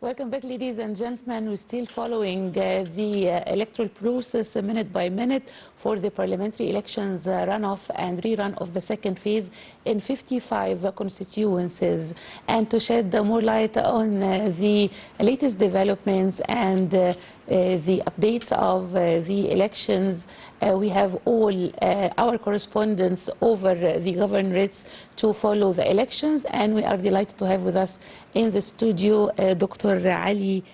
Welcome back, ladies and gentlemen. We're still following the electoral process minute by minute for the parliamentary elections runoff and rerun of the second phase in 55 constituencies. And to shed more light on the latest developments and the updates of the elections, we have all our correspondents over the governorates to follow the elections, and we are delighted to have with us in the studio Dr. Ali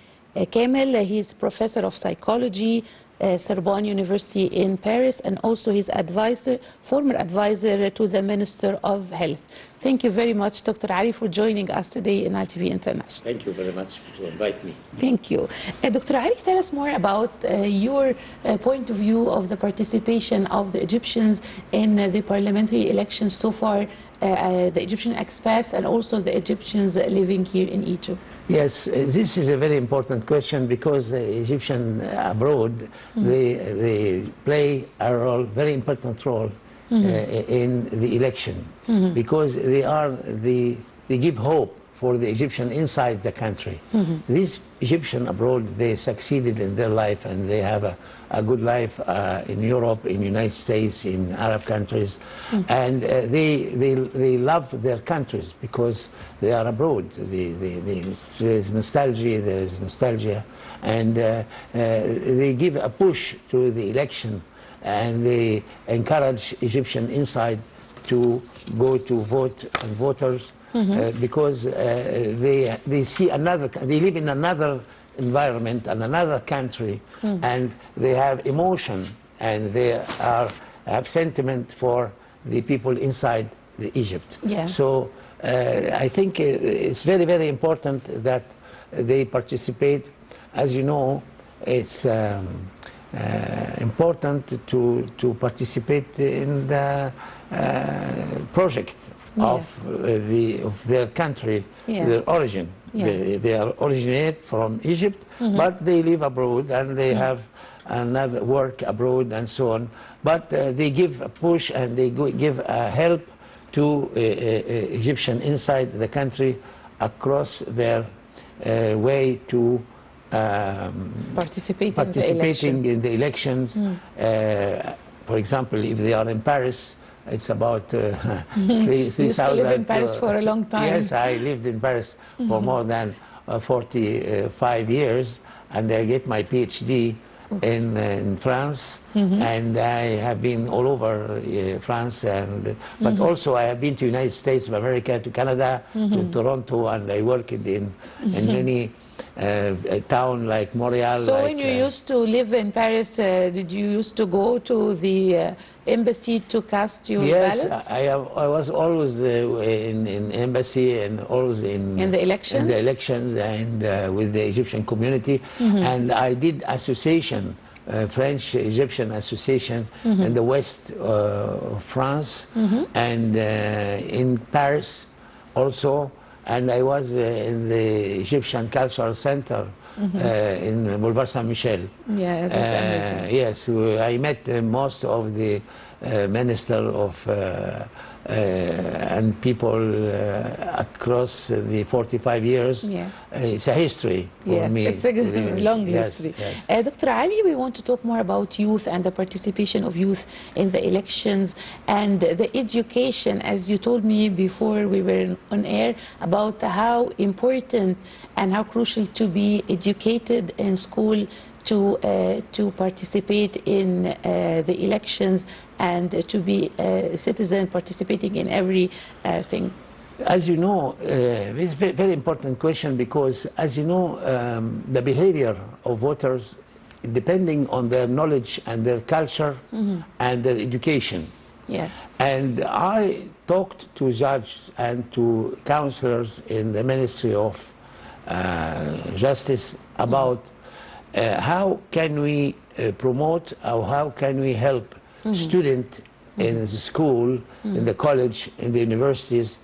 Kamel. He's professor of psychology, Sorbonne University in Paris, and also his former advisor to the Minister of Health. Thank you very much, Dr. Ali, for joining us today in Nile TV International. Thank you very much to invite me. Thank you. Dr. Ali, tell us more about your point of view of the participation of the Egyptians in the parliamentary elections so far, the Egyptian expats and also the Egyptians living here in Egypt. Yes, this is a very important question because the Egyptian abroad, they play a role, very important role in the election because they give hope for the Egyptian inside the country. These Egyptian abroad, they succeeded in their life and they have a good life in Europe, in the United States, in Arab countries, and they love their countries because they are abroad. There is nostalgia, and they give a push to the election, and they encourage Egyptian inside to go to vote and voters. Because they see they live in another environment and another country, and they have emotion and they have sentiment for the people inside Egypt. Yeah. So I think it's very, very important that they participate. As you know, it's important to participate in the project of their country, their origin. They are originate from Egypt, but they live abroad and they have another work abroad and so on. But they give a push and they give a help to Egyptian inside the country across their way to participating in the elections. For example, if they are in Paris, it's about 3,000. You used to live in Paris for a long time. Yes, I lived in Paris for more than 45 years, and I get my PhD in France, and I have been all over France, but also I have been to United States of America, to Canada, to Toronto, and I worked in many town like Montreal. So when you used to live in Paris, did you used to go to the embassy to cast your ballot? Yes, I was always in embassy and always in the elections? In the elections and with the Egyptian community, and I did association, French-Egyptian association in the west of France and in Paris also. And I was in the Egyptian Cultural Center in Boulevard Saint-Michel. Yeah, yes, I met most of the minister of and people across the 45 years. It's a history for me. It's a long history. Yes. Dr. Ali, we want to talk more about youth and the participation of youth in the elections and the education, as you told me before we were on air, about how important and how crucial to be educated in school to participate in the elections and to be a citizen participating in every thing. As you know, it's a very important question because, as you know, the behavior of voters, depending on their knowledge and their culture and their education. Yes. And I talked to judges and to counselors in the Ministry of Justice about how can we promote or how can we help students in the school, in the college, in the universities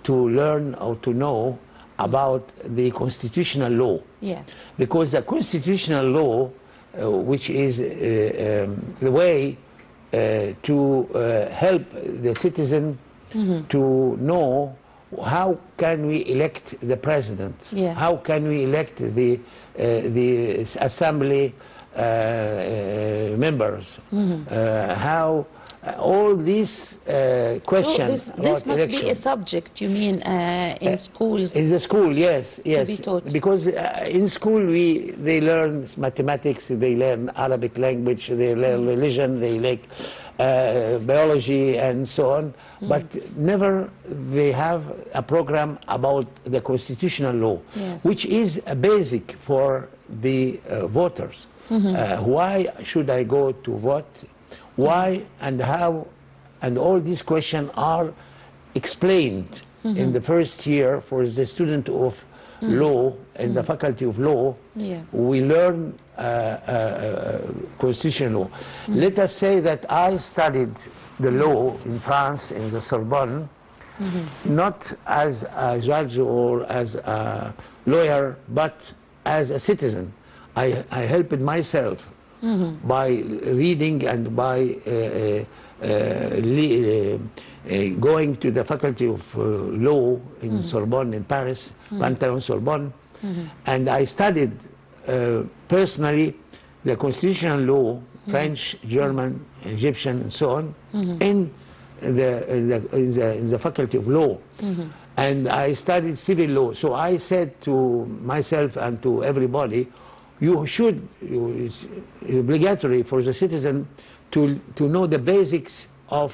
to learn or to know about the constitutional law. Because the constitutional law, which is the way to help the citizen to know how can we elect the president? Yeah. How can we elect the assembly members? How all these questions. So this must be a subject, you mean, in schools? In the school, yes, yes. To be taught. Because in school they learn mathematics, they learn Arabic language, they learn religion, they like biology and so on, but never they have a program about the constitutional law, yes. which is a basic for the voters. Why should I go to vote? Why and how, and all these questions are explained in the first year for the student of law in the faculty of law. Yeah. We learn constitutional law. Let us say that I studied the law in France in the Sorbonne, not as a judge or as a lawyer, but as a citizen. I helped myself by reading and by going to the faculty of law in Sorbonne in Paris, Panthéon Sorbonne, and I studied personally the constitutional law, French, German, Egyptian, and so on, in the faculty of law. And I studied civil law. So I said to myself and to everybody, it's obligatory for the citizen to know the basics of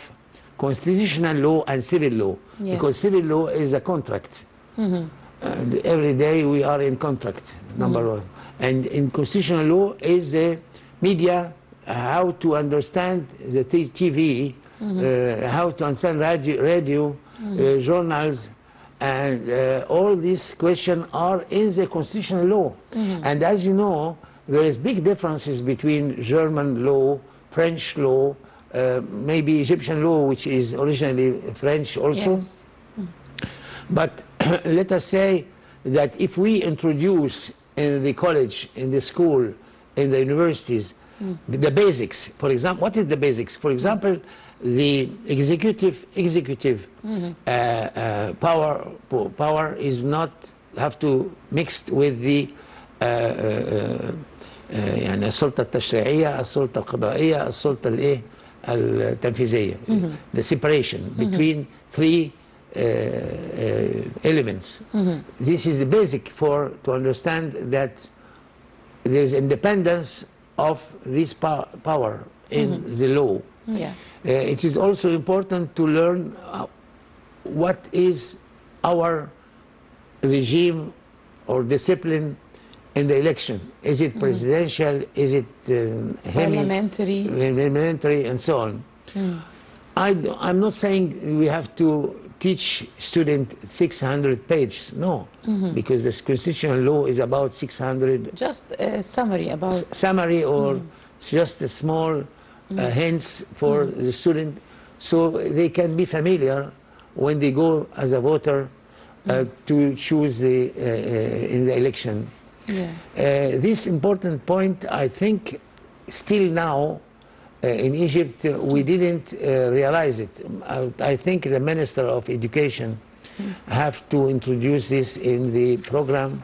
constitutional law and civil law, yes. because civil law is a contract. And every day we are in contract, number one. And in constitutional law is the media, how to understand the TV, how to understand radio, journals, and all these questions are in the constitutional law. And as you know, there is big differences between German law, French law, maybe Egyptian law, which is originally French also. Yes. But let us say that if we introduce in the college, in the school, in the universities, the basics, for example, what is the basics? For example, the executive power is not have to mixed with the يعني السلطة التشريعية، السلطة القضائية، السلطة الإيه التنفيذية. The separation between three elements. This is the basic to understand that there is independence of this power in the law. Yeah. It is also important to learn what is our regime or discipline in the election. Is it presidential? Is it parliamentary, and so on. I'm not saying we have to teach students 600 pages, no, because the constitutional law is about 600. Just a summary about. Summary or just a small hints for the student, so they can be familiar when they go as a voter to choose in the election. Yeah. This important point, I think, still now in Egypt we didn't realize it. I think the Minister of Education have to introduce this in the program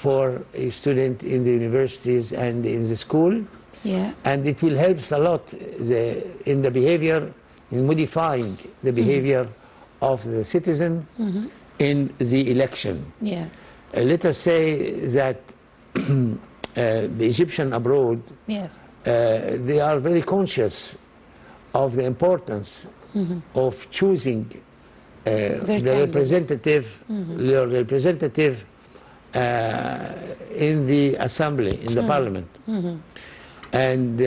for a student in the universities and in the school. Yeah. And it will help a lot in the behavior, in modifying the behavior of the citizen in the election. Yeah. Let us say that the Egyptian abroad, yes. They are very conscious of the importance of choosing the representative, in the assembly, in the parliament. And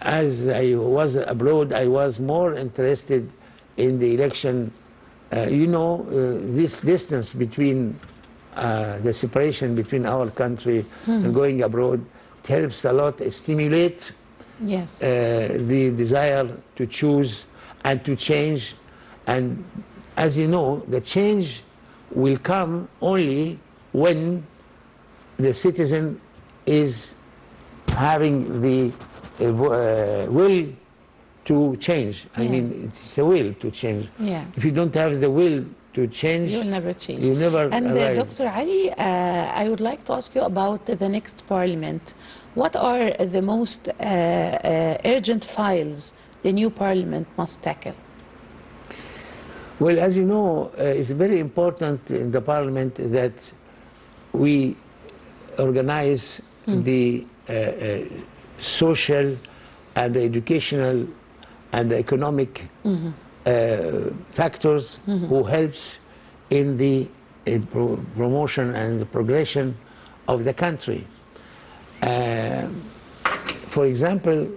as I was abroad, I was more interested in the election. You know, this distance between the separation between our country and going abroad, it helps a lot, stimulate yes. the desire to choose and to change. And as you know, the change will come only when the citizen is having the will to change. I mean, it's a will to change. If you don't have the will to change, you will never change. You never and arrive. Dr. Ali, I would like to ask you about the next parliament. What are the most urgent files the new parliament must tackle? Well, as you know, it's very important in the parliament that we organize the social and the educational and the economic factors who helps in the promotion and the progression of the country. For example,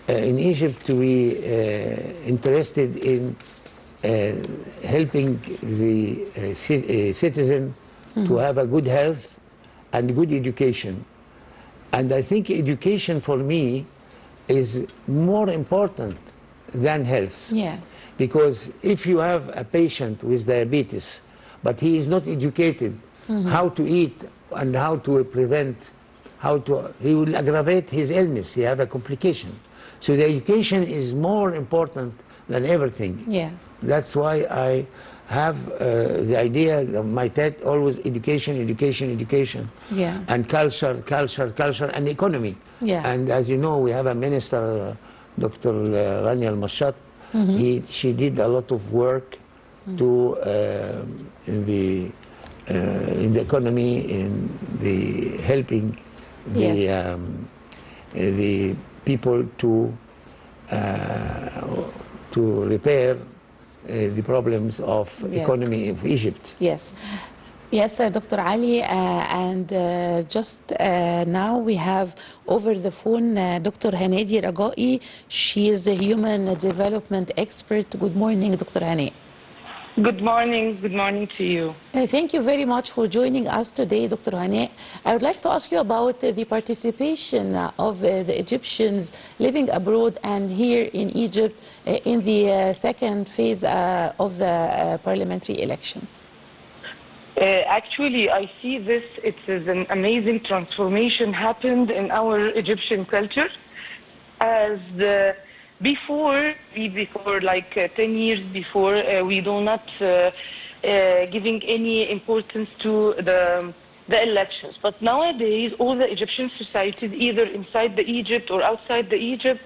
in Egypt we interested in helping the citizen to have a good health and good education. And I think education for me is more important than health. Because if you have a patient with diabetes, but he is not educated how to eat and how to prevent, he will aggravate his illness, he have a complication. So the education is more important than everything. That's why I have the idea of my TED always education, education, education. And culture, culture, culture, and economy. And as you know, we have a minister, Dr. Rania Al-Mashat. She did a lot of work to in the economy, in the helping the people to repair the problems of economy of Egypt. Yes, Dr. Ali, and just now we have over the phone Dr. Hanadi Ragai. She is a human development expert. Good morning, Dr. Hani. Good morning to you. Thank you very much for joining us today, Dr. Hani. I would like to ask you about the participation of the Egyptians living abroad and here in Egypt in the second phase of the parliamentary elections. Actually, I see this, it is an amazing transformation happened in our Egyptian culture. As before like 10 years before, we do not giving any importance to the elections. But nowadays, all the Egyptian societies, either inside the Egypt or outside the Egypt,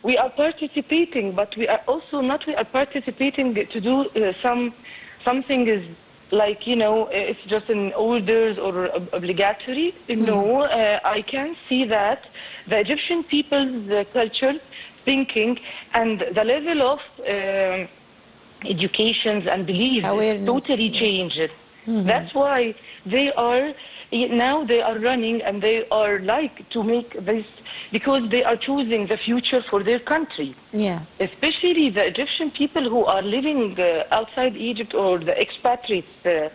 we are participating, but we are also not, we are participating to do something is like, you know, it's just an orders or obligatory. No, I can see that the Egyptian people's culture, thinking, and the level of education and beliefs totally changed. That's why they are, now they are running and they are like to make this, because they are choosing the future for their country. Especially the Egyptian people who are living outside Egypt or the expatriates, they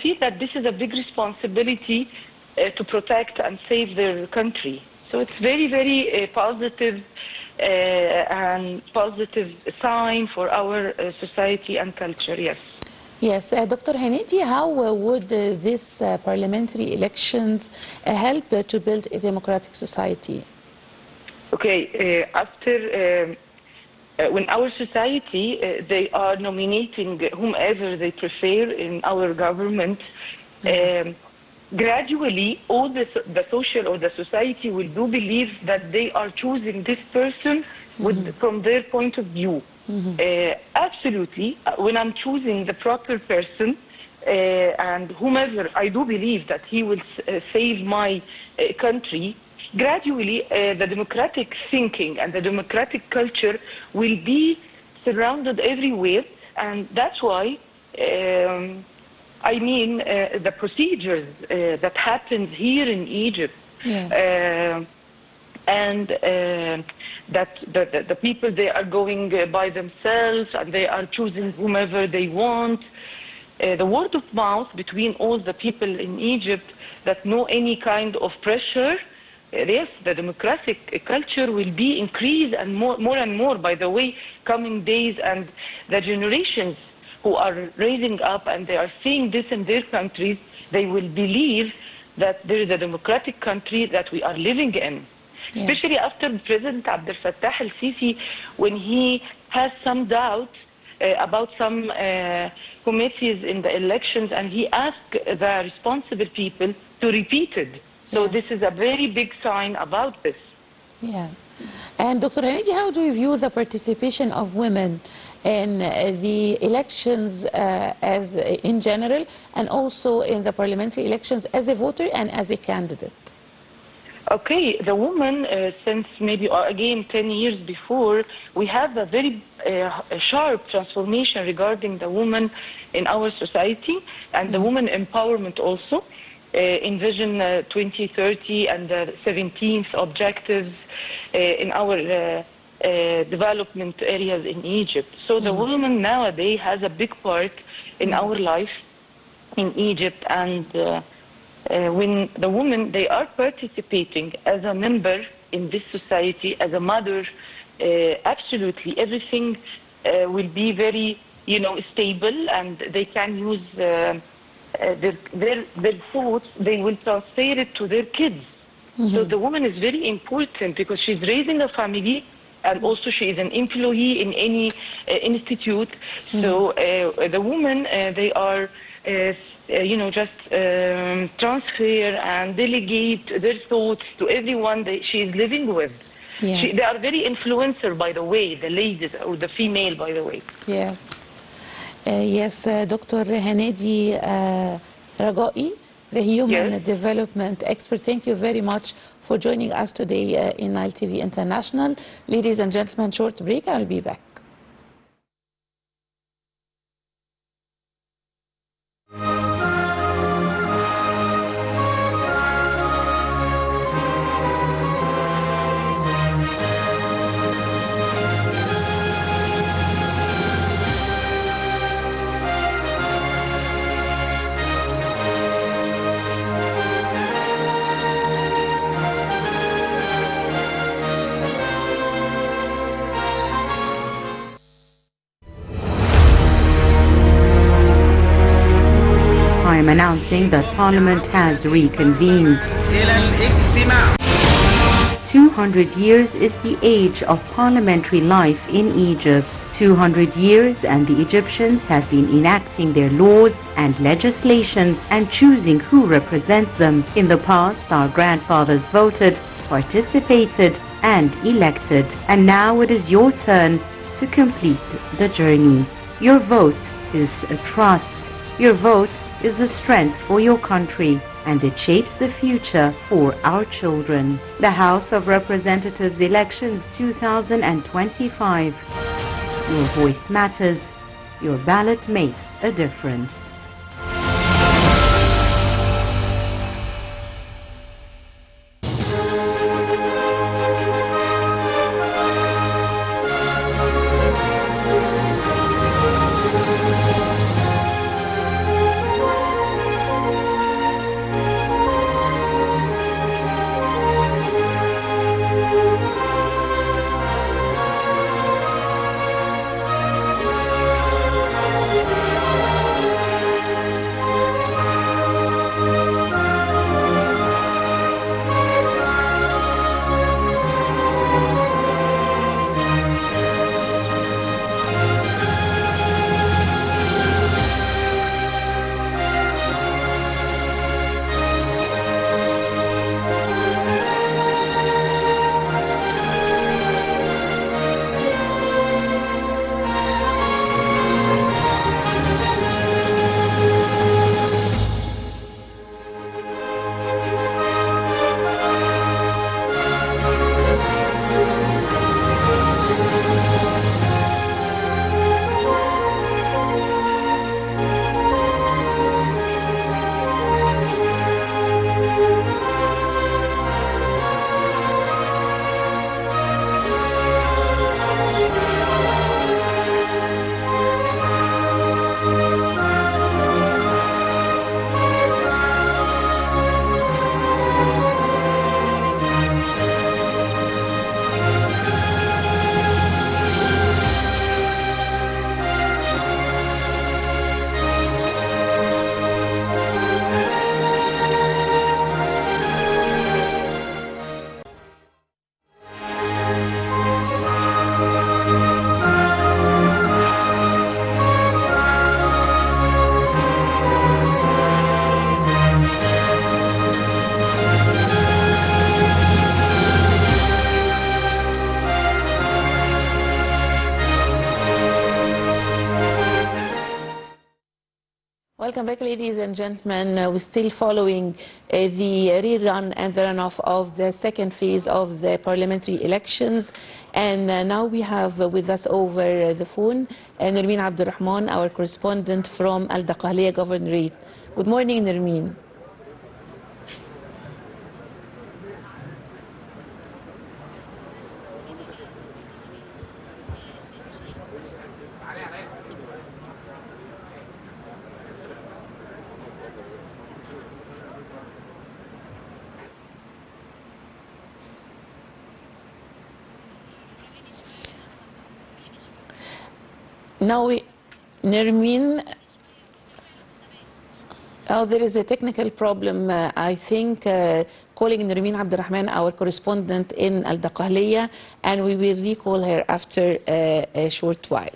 feel that this is a big responsibility to protect and save their country. So it's very, very positive and positive sign for our society and culture. Yes, Dr. Hanadi, how would this parliamentary elections help to build a democratic society? Okay, after when our society, they are nominating whomever they prefer in our government, gradually all the social or the society will do believe that they are choosing this person from their point of view. Absolutely, when I'm choosing the proper person and whomever I do believe that he will save my country, gradually the democratic thinking and the democratic culture will be surrounded everywhere, and that's why I mean the procedures that happens here in Egypt. And that the people, they are going by themselves and they are choosing whomever they want. The word of mouth between all the people in Egypt that know any kind of pressure, yes, the democratic culture will be increased and more and more by the way coming days, and the generations who are raising up and they are seeing this in their countries, they will believe that there is a democratic country that we are living in. especially after President Abdel Fattah al-Sisi, when he has some doubt about some committees in the elections, and he asked the responsible people to repeat it. So this is a very big sign about this. Yeah. And Dr. Hanedi, how do you view the participation of women in the elections as in general, and also in the parliamentary elections as a voter and as a candidate? Okay, the woman, since maybe again 10 years before, we have a very sharp transformation regarding the woman in our society, and the woman empowerment also. In Vision 2030 and the 17th objectives in our development areas in Egypt. So the woman nowadays has a big part in our life in Egypt, and when the women, they are participating as a member in this society, as a mother, absolutely everything will be very, stable, and they can use their thoughts, they will transfer it to their kids. So the woman is very important because she's raising a family, and also she is an employee in any institute. So the women, they are, just transfer and delegate their thoughts to everyone that she is living with. Yeah. They are very influencer, by the way, the ladies or the female, by the way. Yes. Yes, Dr. Hanedi Ragai, the human development expert. Thank you very much for joining us today in Nile TV International. Ladies and gentlemen, short break. I'll be back. Announcing that Parliament has reconvened. 200 years is the age of parliamentary life in Egypt. 200 years, and the Egyptians have been enacting their laws and legislations and choosing who represents them. In the past, our grandfathers voted, participated, and elected. And now it is your turn to complete the journey. Your vote is a trust. Your vote is the strength for your country, and it shapes the future for our children. The House of Representatives elections 2025. Your voice matters. Your ballot makes a difference. Welcome back, ladies and gentlemen. We're still following the rerun and the runoff of the second phase of the parliamentary elections. And now we have with us over the phone Nermeen Abdulrahman, our correspondent from Al Daqqaliyya Governorate. Good morning, Nermeen. Now, Nermeen, there is a technical problem. I think calling Nermeen Abdulrahman, our correspondent in Al Daqqaliyya, and we will recall her after a short while.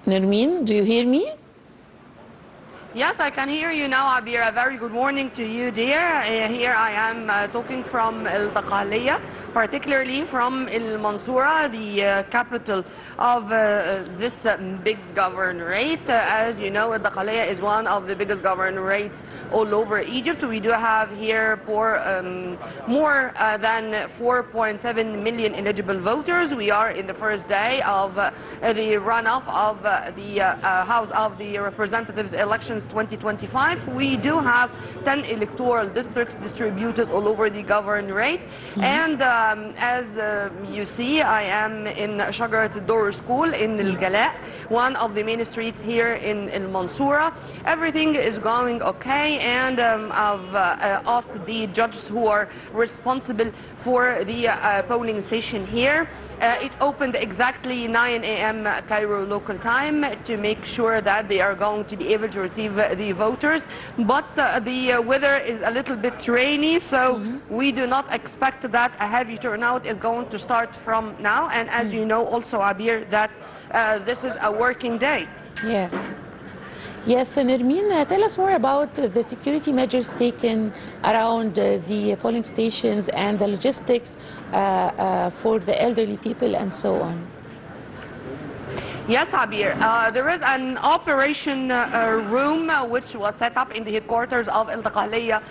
Nermeen, do you hear me? Yes, I can hear you now, Abir. A very good morning to you, dear. Here I am talking from Al Daqqaliyya, particularly from Al Mansoura, the capital of this big governorate. As you know, Al Daqqaliyya is one of the biggest governorates all over Egypt. We do have here more than 4.7 million eligible voters. We are in the first day of the runoff of the House of the Representatives elections 2025. We do have 10 electoral districts distributed all over the governorate. And as you see, I am in Shajarat al-Dor school in Al-Gala, one of the main streets here in Al Mansoura. Everything is going okay, and I've asked the judges who are responsible for the polling station here. It opened exactly 9 a.m. Cairo local time to make sure that they are going to be able to receive the voters. But the weather is a little bit rainy, so we do not expect that a heavy turnout is going to start from now. And as you know also, Abir, that this is a working day. Yes. Yes, Nermeen, tell us more about the security measures taken around the polling stations and the logistics for the elderly people and so on. Yes, Abir. There is an operation room which was set up in the headquarters of Al Daqqaliyya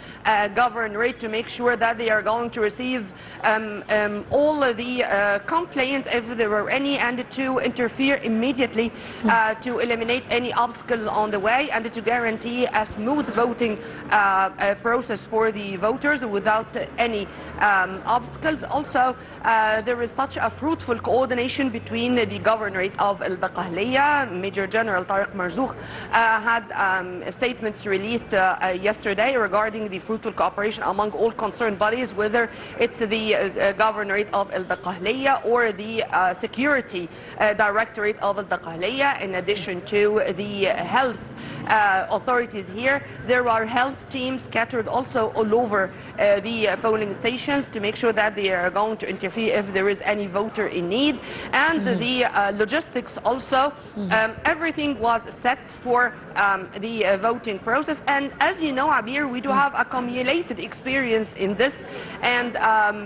Governorate to make sure that they are going to receive all of the complaints if there were any, and to interfere immediately to eliminate any obstacles on the way and to guarantee a smooth voting process for the voters without any obstacles. Also, there is such a fruitful coordination between the Governorate of Al Daqqaliyya. Major General Tariq Marzouk had statements released yesterday regarding the fruitful cooperation among all concerned bodies, whether it's the Governorate of Al Daqqaliyya or the Security Directorate of Al Daqqaliyya. In addition to the health authorities here, there are health teams scattered also all over the polling stations to make sure that they are going to interfere if there is any voter in need. And the logistics also, everything was set for the voting process. And as you know, Abir, we do have accumulated experience in this, and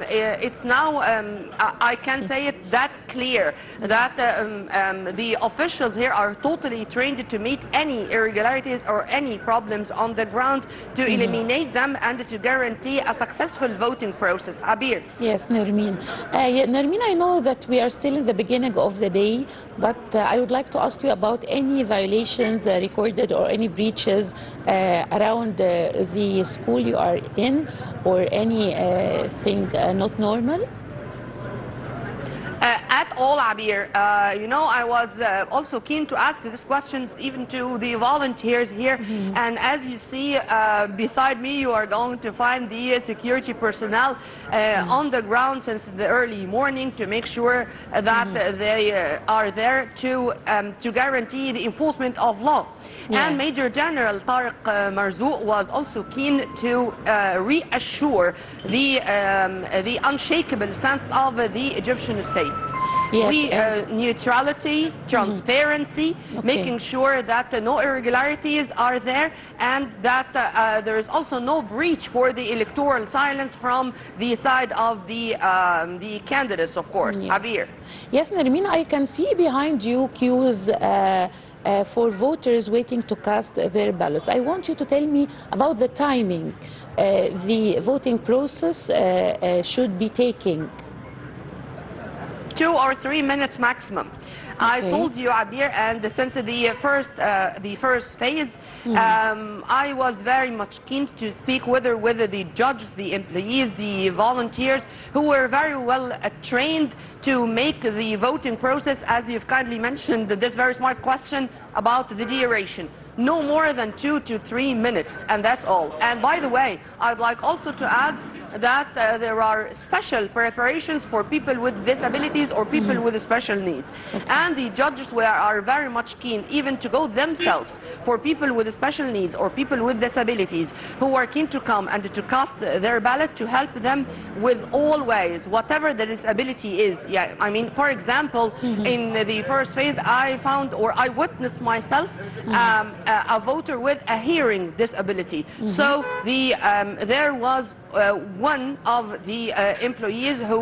it's now, I can say it that clear, that the officials here are totally trained to meet any irregularities or any problems on the ground, to eliminate them and to guarantee a successful voting process. Abir. Yes, Nermeen. Nermeen, I know that we are still in the beginning of the day, but I would like to ask you about any violations recorded or any breaches around the school you are in, or anything not normal? At all, Abir. You know, I was also keen to ask these questions even to the volunteers here. And as you see beside me, you are going to find the security personnel on the ground since the early morning to make sure that they are there to guarantee the enforcement of law. And Major General Tariq Marzouk was also keen to reassure the unshakable sense of the Egyptian state. Yes, neutrality, transparency, making sure that no irregularities are there, and that there is also no breach for the electoral silence from the side of the candidates, of course. Abir. Yes, Nermeen, I can see behind you queues for voters waiting to cast their ballots. I want you to tell me about the timing the voting process should be taking. 2 or 3 minutes maximum. I told you, Abir, and since the first phase, I was very much keen to speak with the judges, the employees, the volunteers, who were very well trained to make the voting process, as you've kindly mentioned, this very smart question about the duration. No more than 2 to 3 minutes, and that's all. And by the way, I'd like also to add that there are special preparations for people with disabilities or people with special needs. And the judges are very much keen even to go themselves for people with special needs or people with disabilities who are keen to come and to cast their ballot, to help them with all ways, whatever the disability is. Yeah, I mean, for example, in the first phase, I found, or I witnessed myself, a voter with a hearing disability. So there was one of the employees who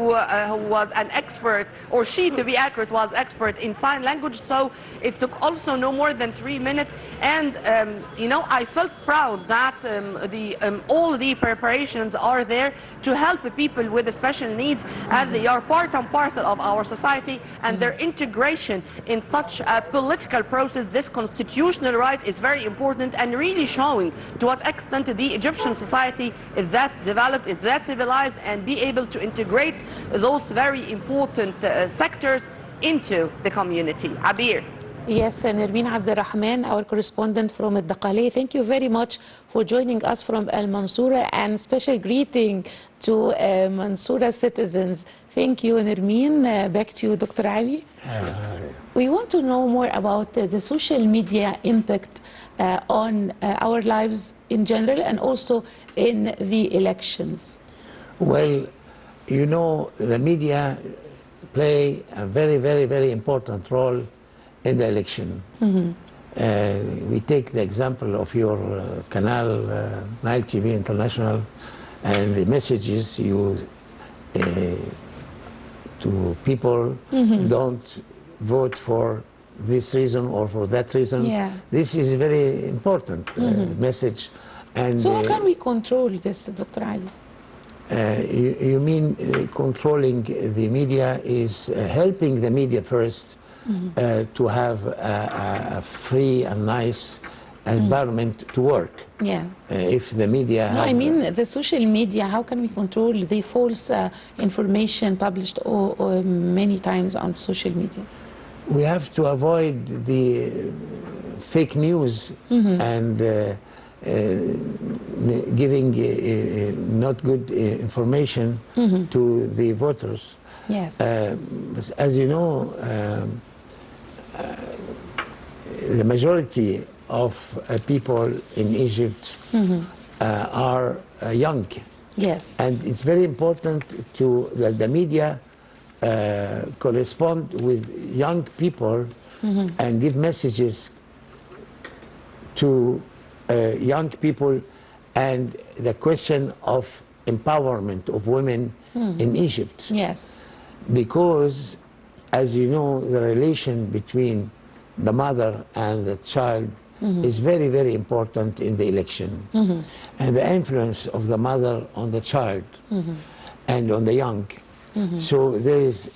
was an expert, or she, to be accurate, was expert in sign language. So it took also no more than 3 minutes, and you know, I felt proud that all the preparations are there to help people with special needs, as they are part and parcel of our society, and their integration in such a political process, this constitutional right, is very important, and really showing to what extent the Egyptian society is that developed, is that civilized, and be able to integrate those very important sectors into the community. Abir. Yes, Nermeen Abdurrahman, our correspondent from Al-Dakhale, thank you very much for joining us from Al Mansoura, and special greeting to Mansoura citizens. Thank you, Nermeen. Back to you, Dr. Ali. We want to know more about the social media impact on our lives in general and also in the elections. Well, you know, the media play a very, very, very important role in the election. We take the example of your Kamel, Nile TV International, and the messages you to people don't vote for this reason or for that reason. Yeah. This is a very important message. And so how can we control this, Dr. Ali? You mean controlling the media is helping the media first to have a free and nice environment to work. Yeah. If the media No, I mean the social media, how can we control the false information published many times on social media? We have to avoid the fake news and giving not good information to the voters. Yes. As you know, the majority of people in Egypt are young. Yes. And it's very important that the media correspond with young people and give messages to young people, and the question of empowerment of women in Egypt. Yes. Because, as you know, the relation between the mother and the child is very, very important in the election. And the influence of the mother on the child and on the young. So there is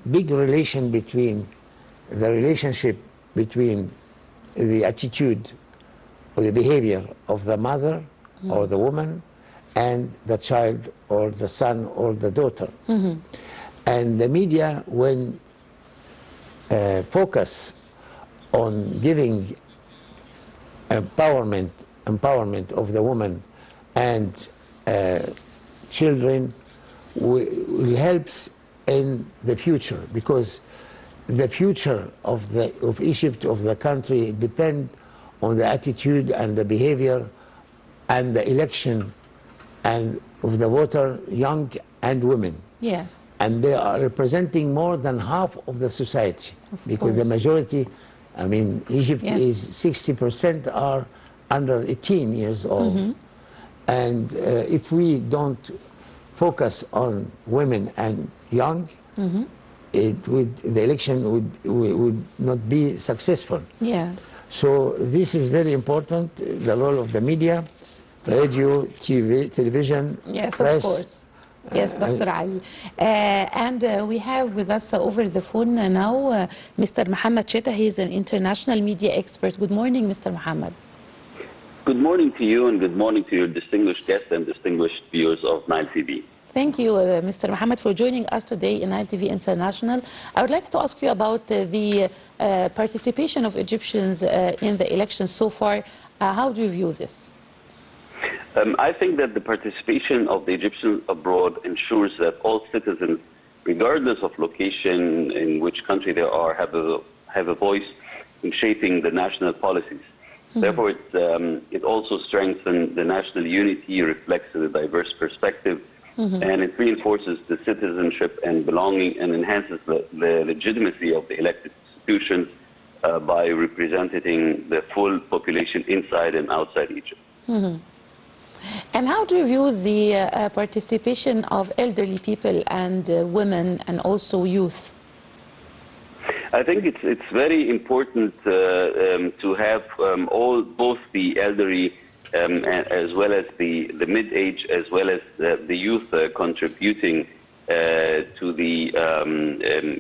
big relation between the relationship between the attitude or the behavior of the mother or the woman and the child or the son or the daughter. And the media, when focus on giving empowerment of the woman and children, will help in the future, because the future of Egypt, of the country, depend on the attitude and the behavior and the election and of the voter, young and women. Yes. And they are representing more than half of the society, because the majority, I mean, Egypt is 60% are under 18 years old. And if we don't focus on women and young, the election would not be successful. Yeah. So this is very important, the role of the media, radio, TV, television, Yes, press. of course. Yes, Dr. Ali. We have with us over the phone now Mr. Mohammed Cheta. He is an international media expert. Good morning, Mr. Mohammed. Good morning to you, and good morning to your distinguished guests and distinguished viewers of Nile TV. Thank you, Mr. Mohammed, for joining us today in Nile TV International. I would like to ask you about the participation of Egyptians in the elections so far. How do you view this? I think that the participation of the Egyptians abroad ensures that all citizens, regardless of location, in which country they are, have a voice in shaping the national policies. Therefore, it also strengthens the national unity, reflects the diverse perspective, and it reinforces the citizenship and belonging, and enhances the legitimacy of the elected institutions by representing the full population inside and outside Egypt. And how do you view the participation of elderly people and women and also youth? I think it's very important to have both the elderly as well as the mid-age, as well as the youth contributing to the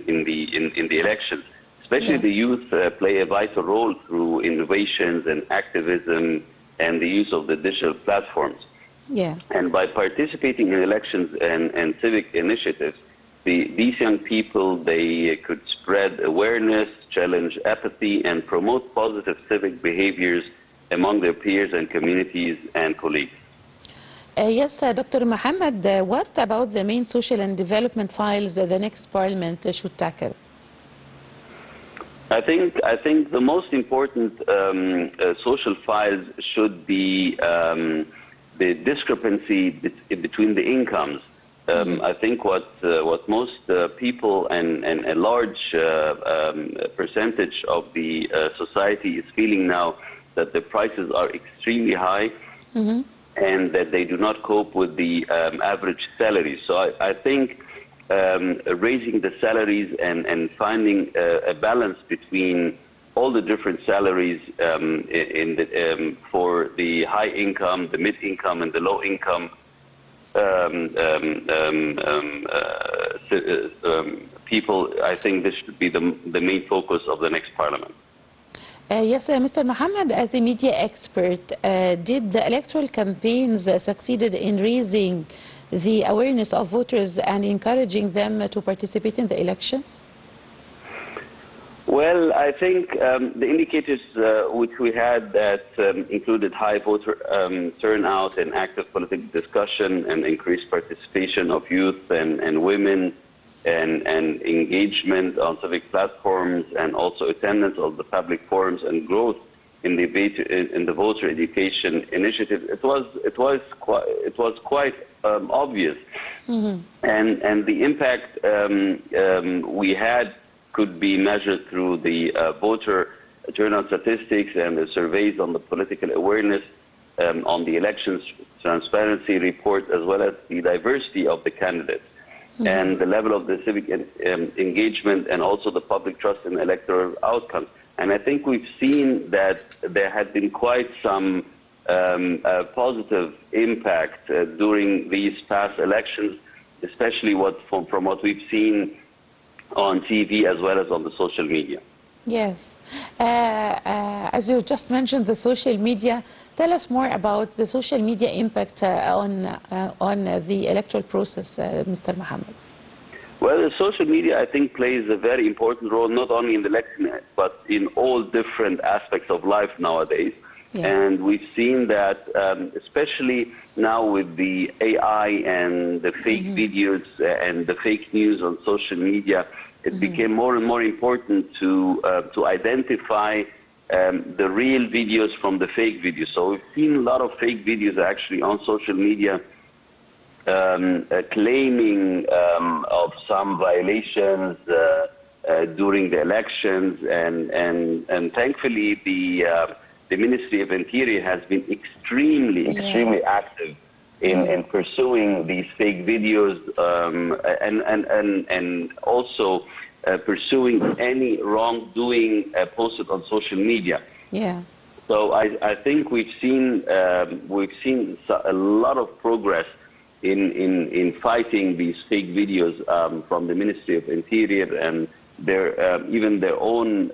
in the elections. Especially the youth play a vital role through innovations and activism and the use of the digital platforms. Yeah. And by participating in elections and civic initiatives, these young people, they could spread awareness, challenge apathy, and promote positive civic behaviors among their peers and communities and colleagues. Yes, Dr. Mohammed, what about the main social and development files the next parliament should tackle? I think the most important social files should be the discrepancy between the incomes. I think what most people and a large percentage of the society is feeling now, that the prices are extremely high and that they do not cope with the average salary. So I think raising the salaries and finding a balance between all the different salaries for the high income, the mid income, and the low income people, I think this should be the main focus of the next parliament. Yes, Mr. Mohammed, as a media expert, did the electoral campaigns succeeded in raising the awareness of voters and encouraging them to participate in the elections? Well, I think the indicators which we had that included high voter turnout and active political discussion and increased participation of youth and women and engagement on civic platforms, and also attendance of the public forums and growth in the voter education initiative. It was quite obvious, and the impact we had could be measured through the voter turnout statistics and the surveys on the political awareness, on the elections transparency report, as well as the diversity of the candidates and the level of the civic engagement, and also the public trust in electoral outcomes. And I think we've seen that there had been quite some positive impact during these past elections, especially from what we've seen on TV as well as on the social media. Yes. As you just mentioned, the social media, tell us more about the social media impact on the electoral process, Mr. Mohammed. Well, the social media, I think, plays a very important role, not only in the election, but in all different aspects of life nowadays. Yeah. And we've seen that, especially now with the AI and the fake videos and the fake news on social media, it became more and more important to identify the real videos from the fake videos. So we've seen a lot of fake videos actually on social media claiming of some violations during the elections, and thankfully the Ministry of Interior has been extremely active in pursuing these fake videos and also pursuing any wrongdoing posted on social media. Yeah. So I think we've seen a lot of progress in fighting these fake videos from the Ministry of Interior, and even their own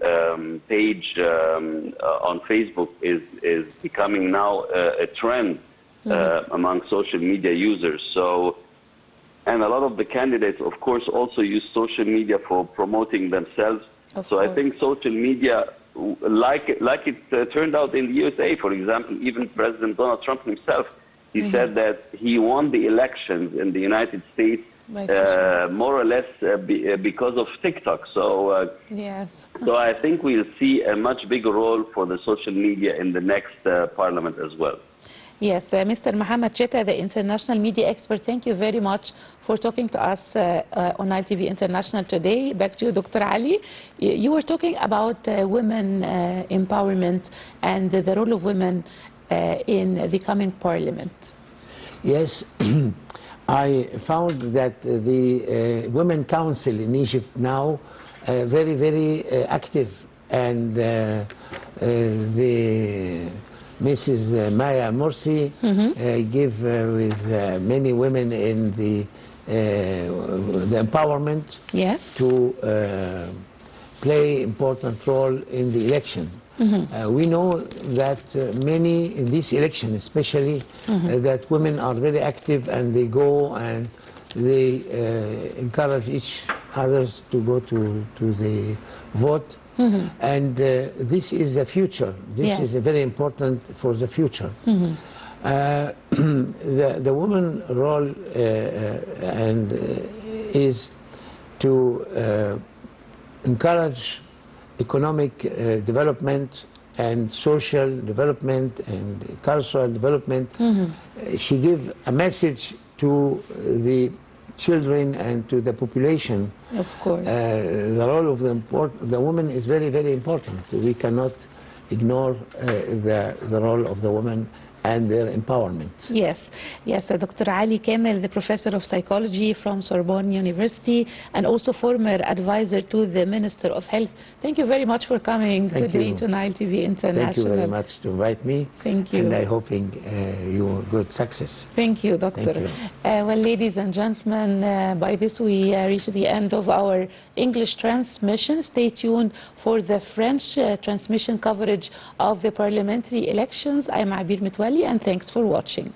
page on Facebook is becoming now a trend among social media users. So, and a lot of the candidates, of course, also use social media for promoting themselves. So I think social media, like it turned out in the USA, for example, even President Donald Trump himself, he said that he won the elections in the United States more or less because of TikTok. So, yes. So I think we'll see a much bigger role for the social media in the next parliament as well. Yes, Mr. Mohammed Cheta, the international media expert, thank you very much for talking to us on Nile TV International today. Back to you, Dr. Ali. You were talking about women empowerment and the role of women in the coming parliament. Yes, I found that the Women Council in Egypt now very, very active, and the Mrs. Maya Morsi give with many women in the empowerment to play important role in the election. We know that many in this election especially that women are very active, and they go and they encourage each others to go to the vote. And this is the future. This is very important for the future. The woman role is to encourage economic development and social development and cultural development. She gives a message to the children and to the population. Of course. The role of the woman is very, very important. We cannot ignore the role of the woman and their empowerment. Yes, yes, Dr. Ali Kamel, the professor of psychology from Sorbonne University and also former advisor to the Minister of Health. Thank you very much for coming today to Nile TV International. Thank you very much to invite me. Thank you. And I'm hoping you good success. Thank you, Doctor. Thank you. Well, ladies and gentlemen, by this we reach the end of our English transmission. Stay tuned for the French transmission coverage of the parliamentary elections. I'm Abir Mitwali, and thanks for watching.